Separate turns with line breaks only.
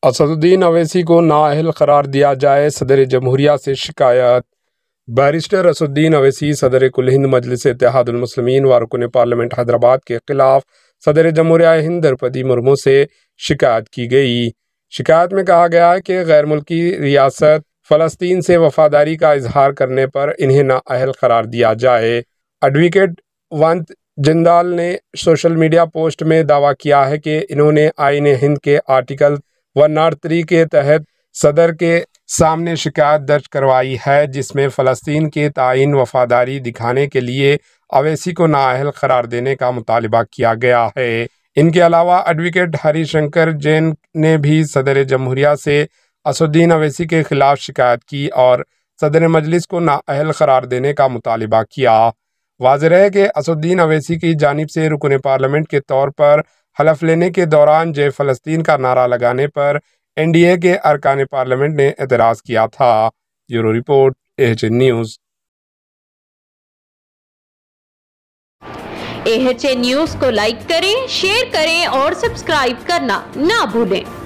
اسد الدین اویسی کو نااہل قرار دیا جائے، صدر جمہوریہ سے شکایت۔ بیرسٹر اسد الدین اویسی صدر کل ہند مجلس اتحاد المسلمین و رکن پارلیمنٹ حیدرآباد کے خلاف صدر جمہوریہ ہند دروپدی مرمو سے شکایت کی گئی۔ شکایت میں کہا گیا ہے کہ غیر ملکی ریاست فلسطین سے وفاداری کا اظہار کرنے پر انہیں نااہل قرار دیا جائے۔ ایڈوکیٹ ونت جندال نے سوشل میڈیا پوسٹ میں دعویٰ کیا ہے کہ انہوں نے آئین ہند کے آرٹیکل 103 کے تحت صدر کے سامنے شکایت درج کروائی ہے، جس میں فلسطین کے تئیں وفاداری دکھانے کے لیے اویسی کو نااہل قرار دینے کا مطالبہ کیا گیا ہے۔ ان کے علاوہ ایڈوکیٹ ہری شنکر جین نے بھی صدر جمہوریہ سے اسد الدین اویسی کے خلاف شکایت کی اور صدر مجلس کو نااہل قرار دینے کا مطالبہ کیا۔ واضح ہے کہ اسد الدین اویسی کی جانب سے رکن پارلیمنٹ کے طور پر حلف لینے کے دوران جے فلسطین کا نعرہ لگانے پر NDA کے ارکان پارلیمنٹ نے اعتراض کیا تھا۔ Bureau report AHN news.
AHN news کو لائک کریں، شیئر کریں اور سبسکرائب کرنا نہ بھولیں۔